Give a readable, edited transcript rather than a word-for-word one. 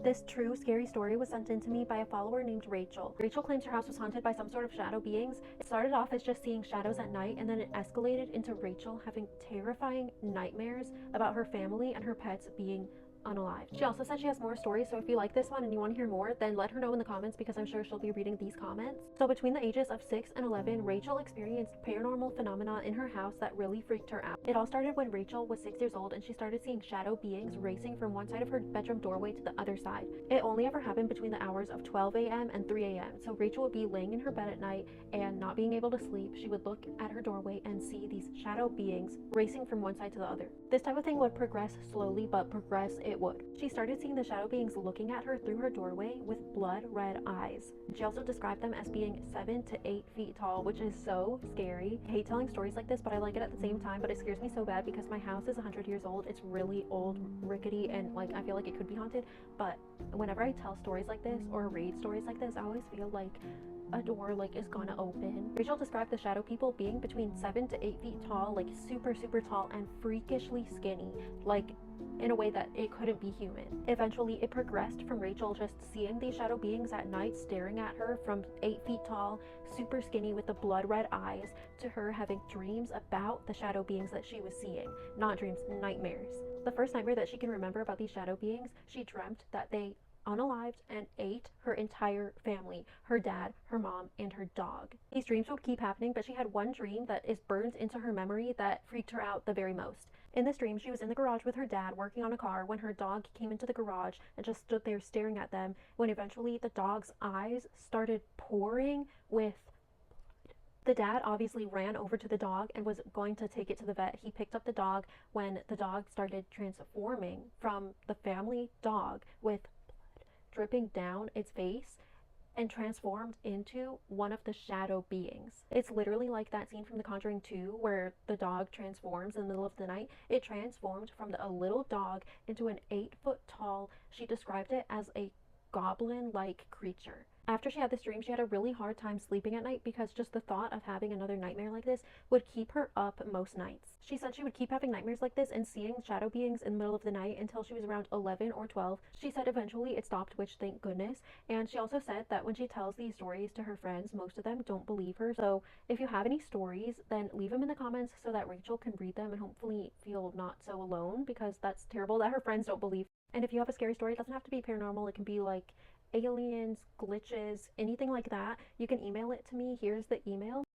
This true scary story was sent in to me by a follower named Rachel. Rachel claims her house was haunted by some sort of shadow beings. It started off as just seeing shadows at night, and then it escalated into Rachel having terrifying nightmares about her family and her pets being unalive. She also said she has more stories, so if you like this one and you want to hear more, then let her know in the comments because I'm sure she'll be reading these comments. So between the ages of 6 and 11, Rachel experienced paranormal phenomena in her house that really freaked her out. It all started when Rachel was 6 years old and she started seeing shadow beings racing from one side of her bedroom doorway to the other side. It only ever happened between the hours of 12 a.m. and 3 a.m. So Rachel would be laying in her bed at night and not being able to sleep. She would look at her doorway and see these shadow beings racing from one side to the other. This type of thing would progress slowly, but progress it would. She started seeing the shadow beings looking at her through her doorway with blood red eyes. She also described them as being 7 to 8 feet tall, which is so scary. I hate telling stories like this, but I like it at the same time, but it scares me so bad because my house is 100 years old. It's really old, rickety, and like I feel like it could be haunted, but whenever I tell stories like this or read stories like this, I always feel like a door like is gonna open. Rachel described the shadow people being between 7 to 8 feet tall, like super tall and freakishly skinny, like in a way that it couldn't be human. Eventually, it progressed from Rachel just seeing these shadow beings at night staring at her from 8 feet tall, super skinny with the blood red eyes, to her having dreams about the shadow beings that she was seeing. Not dreams, nightmares. The first nightmare that she can remember about these shadow beings, she dreamt that they unalived and ate her entire family, her dad, her mom, and her dog. These dreams would keep happening, but she had one dream that is burned into her memory that freaked her out the very most. In this dream, she was in the garage with her dad working on a car when her dog came into the garage and just stood there staring at them, when eventually the dog's eyes started pouring with blood. The dad obviously ran over to the dog and was going to take it to the vet. He picked up the dog when the dog started transforming from the family dog with dripping down its face and transformed into one of the shadow beings. It's literally like that scene from The Conjuring 2 where the dog transforms in the middle of the night. It transformed from a little dog into an 8-foot tall, she described it as a goblin-like creature. After she had this dream, she had a really hard time sleeping at night because just the thought of having another nightmare like this would keep her up most nights. She said she would keep having nightmares like this and seeing shadow beings in the middle of the night until she was around 11 or 12. She said eventually it stopped, which thank goodness. And she also said that when she tells these stories to her friends, most of them don't believe her. So if you have any stories, then leave them in the comments so that Rachel can read them and hopefully feel not so alone, because that's terrible that her friends don't believe. And if you have a scary story, it doesn't have to be paranormal. It can be like aliens, glitches, anything like that. You can email it to me. Here's the email.